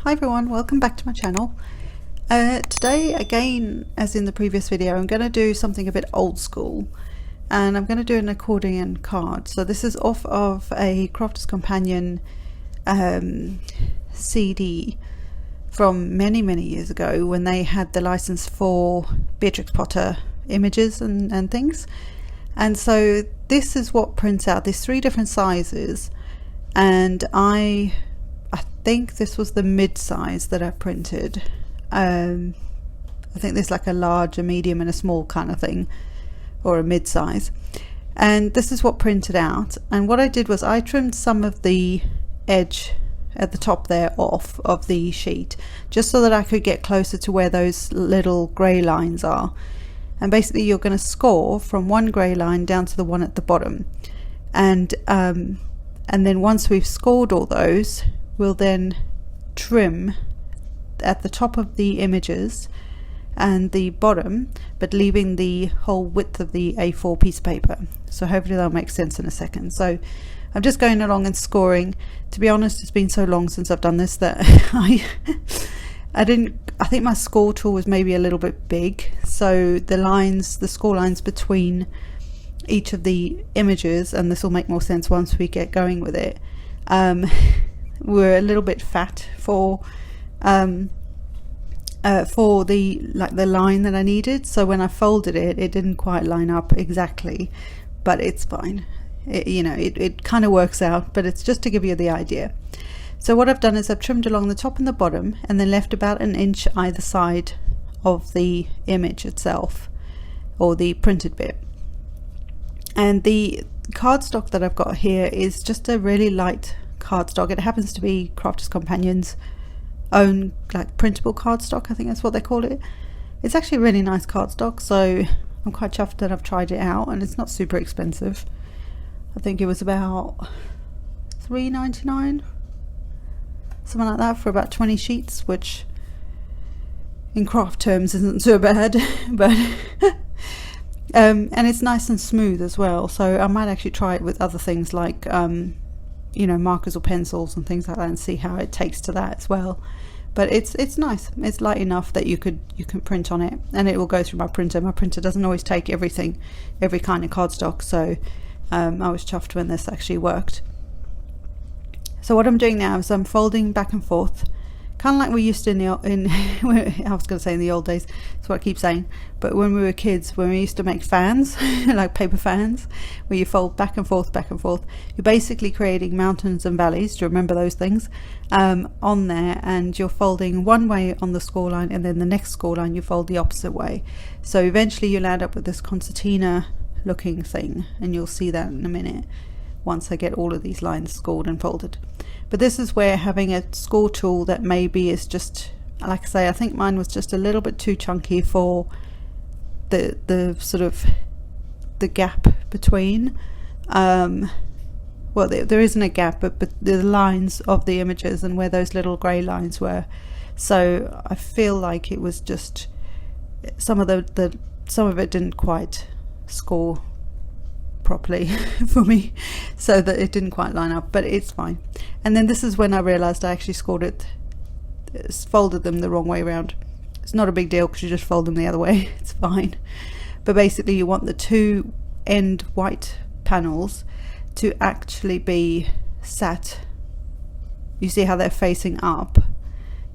Hi everyone, welcome back to my channel. Today, again, as in the previous video, I'm going to do something a bit old school, and I'm going to do an accordion card. So this is off of a Crafter's Companion CD from many years ago, when they had the license for Beatrix Potter images and things. And so this is what prints out. There's 3 different sizes, and I think this was the mid size that I printed. I think there's like a large, a medium and a small kind of thing, or a mid size, and this is what printed out. And what I did was I trimmed some of the edge at the top there off of the sheet, just so that I could get closer to where those little grey lines are. And basically you're going to score from one grey line down to the one at the bottom, and then once we've scored all those, we'll then trim at the top of the images and the bottom, but leaving the whole width of the A4 piece of paper. So hopefully that'll make sense in a second. So I'm just going along and scoring. To be honest, it's been so long since I've done this that I think my score tool was maybe a little bit big, so the score lines between each of the images, and this will make more sense once we get going with it, were a little bit fat for the line that I needed. So when I folded it, it didn't quite line up exactly, but it's fine. It kind of works out, but it's just to give you the idea. So what I've done is I've trimmed along the top and the bottom, and then left about an inch either side of the image itself, or the printed bit. And the cardstock that I've got here is just a really light cardstock. It happens to be Crafter's Companion's own like printable cardstock, I think that's what they call it. It's actually a really nice cardstock, so I'm quite chuffed that I've tried it out, and it's not super expensive. I think it was about $3.99, something like that, for about 20 sheets, which in craft terms isn't so bad. But and it's nice and smooth as well, so I might actually try it with other things like markers or pencils and things like that, and see how it takes to that as well. But it's nice. It's light enough that you can print on it, and it will go through my printer. My printer doesn't always take every kind of cardstock, so I was chuffed when this actually worked. So what I'm doing now is I'm folding back and forth, kind of like we used to I was going to say in the old days, that's what I keep saying, but when we were kids, when we used to make fans, like paper fans, where you fold back and forth, you're basically creating mountains and valleys. Do you remember those things? On there, and you're folding one way on the score line, and then the next score line you fold the opposite way. So eventually you'll end up with this concertina looking thing, and you'll see that in a minute once I get all of these lines scored and folded. But this is where having a score tool that maybe is just, like I say, I think mine was just a little bit too chunky for the sort of the gap between well, there isn't a gap, but the lines of the images and where those little grey lines were. So I feel like it was just some of it didn't quite score properly for me, so that it didn't quite line up, but it's fine. And then this is when I realized I actually folded them the wrong way around. It's not a big deal because you just fold them the other way, it's fine. But basically you want the 2 end white panels to actually be sat, you see how they're facing up,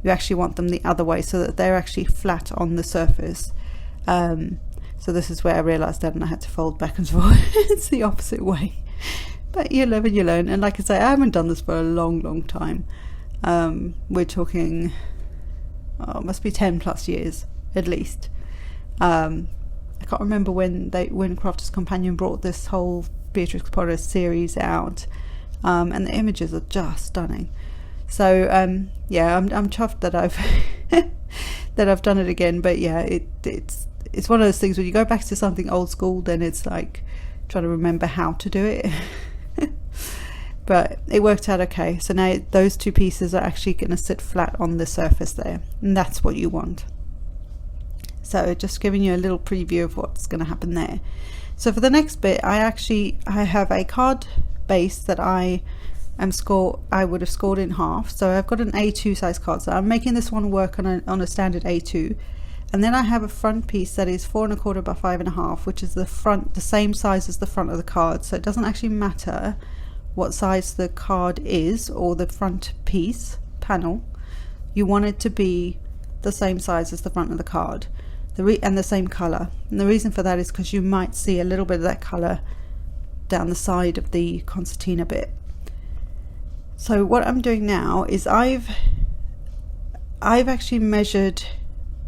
you actually want them the other way, so that they're actually flat on the surface. So this is where I realised that, and I had to fold back and forth. It's the opposite way. But you live and you learn. And like I say, I haven't done this for a long time. We're talking, must be 10 plus years at least. I can't remember when Crafter's Companion brought this whole Beatrix Potter series out, and the images are just stunning. So yeah, I'm chuffed that I've that I've done it again. But yeah, it's one of those things when you go back to something old school, then it's like trying to remember how to do it. But it worked out okay. So now those 2 pieces are actually going to sit flat on the surface there, and that's what you want. So just giving you a little preview of what's going to happen there. So for the next bit, I have a card base that I I would have scored in half. So I've got an A2 size card, so I'm making this one work on a standard A2. And then I have a front piece that is 4 1/4 by 5 1/2, which is the same size as the front of the card. So it doesn't actually matter what size the card is, or the front piece panel. You want it to be the same size as the front of the card, and the same color. And the reason for that is because you might see a little bit of that color down the side of the concertina bit. So what I'm doing now is I've actually measured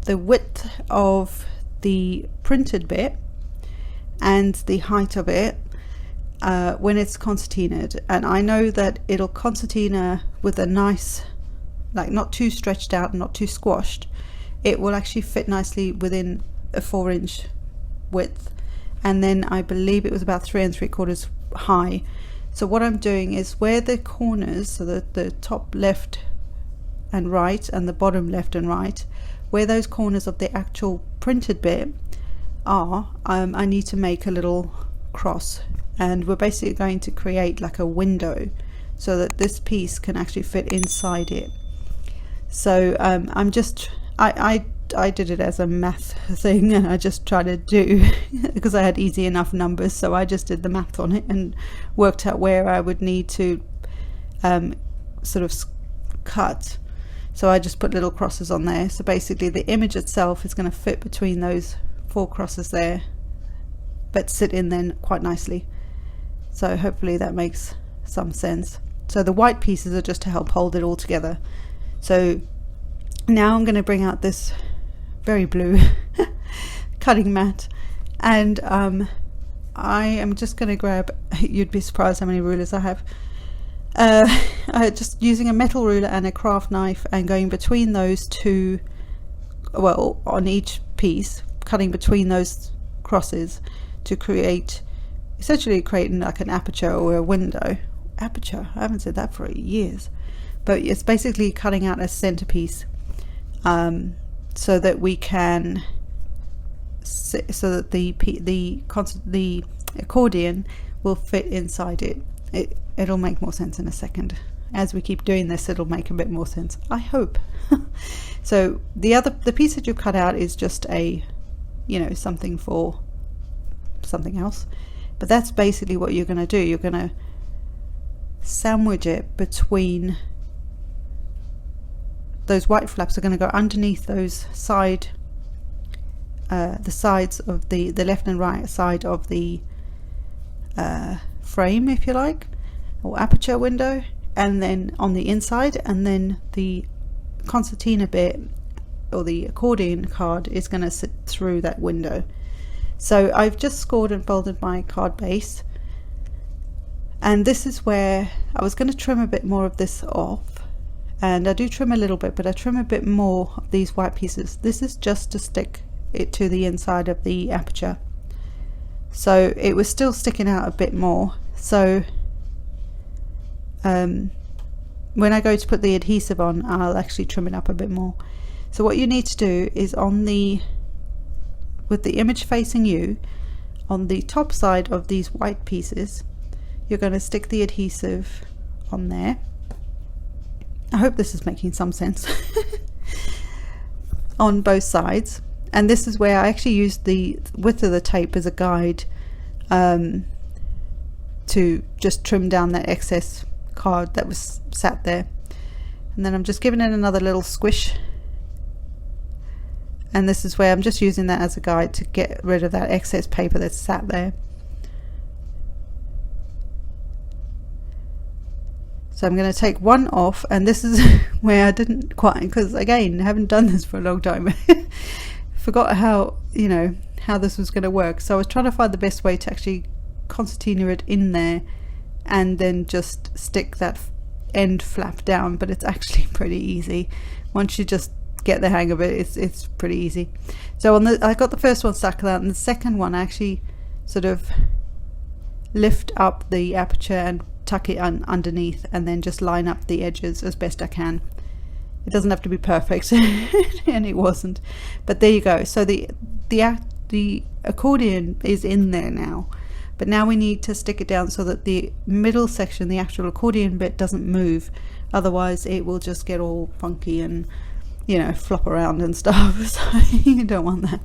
the width of the printed bit and the height of it when it's concertinaed, and I know that it'll concertina with a nice, like, not too stretched out and not too squashed. It will actually fit nicely within a 4-inch width, and then I believe it was about 3 3/4 high. So what I'm doing is where the corners, so the top left and right and the bottom left and right, where those corners of the actual printed bit are, I need to make a little cross, and we're basically going to create like a window so that this piece can actually fit inside it. So I did it as a math thing, and I just tried to do because I had easy enough numbers, so I just did the math on it and worked out where I would need to sort of cut. So I just put little crosses on there. So basically the image itself is going to fit between those 4 crosses there, but sit in then quite nicely. So hopefully that makes some sense. So the white pieces are just to help hold it all together. So now I'm going to bring out this very blue cutting mat, and I am just going to grab, you'd be surprised how many rulers I have, just using a metal ruler and a craft knife, and going between those two, well, on each piece, cutting between those crosses to essentially creating like an aperture or a window. Aperture, I haven't said that for years, but it's basically cutting out a centerpiece, so that we can, so that the accordion will fit inside it. It'll make more sense in a second. As we keep doing this, it'll make a bit more sense, I hope. So the piece that you've cut out is just a, something for something else, but that's basically what you're going to do. You're going to sandwich it between those white flaps. Are going to go underneath those the sides of the left and right side of the frame, if you like, or aperture window, and then on the inside, and then the concertina bit or the accordion card is going to sit through that window. So I've just scored and folded my card base, and this is where I was going to trim a bit more of this off, and I do trim a little bit, but I trim a bit more of these white pieces. This is just to stick it to the inside of the aperture, so it was still sticking out a bit more. So when I go to put the adhesive on, I'll actually trim it up a bit more. So what you need to do is with the image facing you, on the top side of these white pieces, you're going to stick the adhesive on there. I hope this is making some sense. On both sides, and this is where I actually used the width of the tape as a guide to just trim down that excess card that was sat there. And then I'm just giving it another little squish, and this is where I'm just using that as a guide to get rid of that excess paper that's sat there. So I'm going to take one off, and this is where I didn't quite, because again, I haven't done this for a long time. Forgot how this was going to work. So I was trying to find the best way to actually concertina it in there, and then just stick that end flap down. But it's actually pretty easy once you just get the hang of it. It's pretty easy. So I got the first one stuck out, and the second one I actually sort of lift up the aperture and tuck it underneath, and then just line up the edges as best I can. It doesn't have to be perfect, and it wasn't, but there you go. So the accordion is in there now, But now we need to stick it down so that the middle section, the actual accordion bit, doesn't move. Otherwise it will just get all funky and, you know, flop around and stuff. So you don't want that.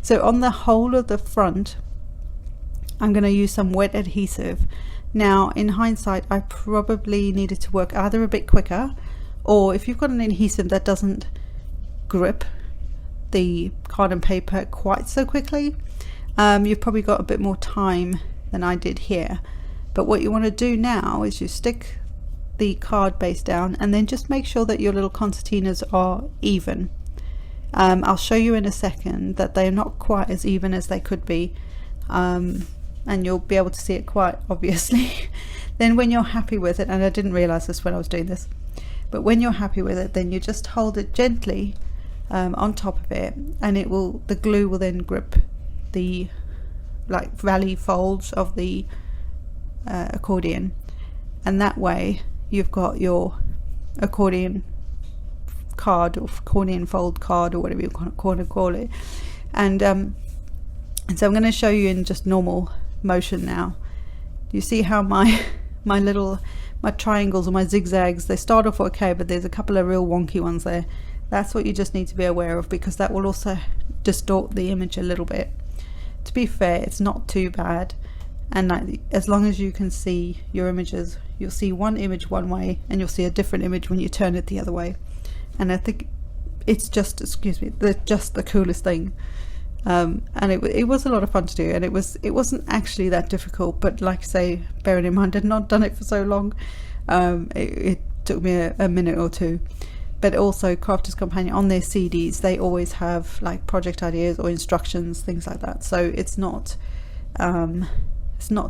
So on the whole of the front, I'm going to use some wet adhesive. Now in hindsight, I probably needed to work either a bit quicker, or if you've got an adhesive that doesn't grip the card and paper quite so quickly, you've probably got a bit more time than I did here. But what you want to do now is you stick the card base down and then just make sure that your little concertinas are even. I'll show you in a second that they're not quite as even as they could be, and you'll be able to see it quite obviously. Then when you're happy with it, and I didn't realize this when I was doing this, but when you're happy with it, then you just hold it gently on top of it, and it will, the glue will then grip the like valley folds of the accordion, and that way you've got your accordion card, or accordion fold card, or whatever you want to call it. And so I'm going to show you in just normal motion now. Do you see how my triangles or my zigzags, they start off okay, but there's a couple of real wonky ones there? That's what you just need to be aware of, because that will also distort the image a little bit. To be fair, it's not too bad, and like, as long as you can see your images, you'll see one image one way and you'll see a different image when you turn it the other way. And I think it's just, just the coolest thing. And it was a lot of fun to do, and it wasn't actually that difficult, but like I say, bearing in mind I'd not done it for so long, it took me a minute or two. But also Crafter's Companion, on their CDs, they always have like project ideas or instructions, things like that, so it's not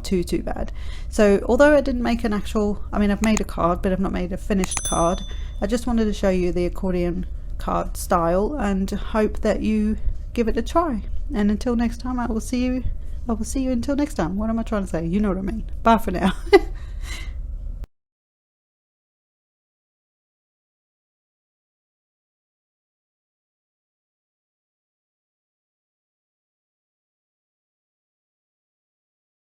too bad. So although I didn't make an actual, I mean, I've made a card, but I've not made a finished card, I just wanted to show you the accordion card style and hope that you give it a try. And until next time, I will see you until next time. What am I trying to say? You know what I mean. Bye for now.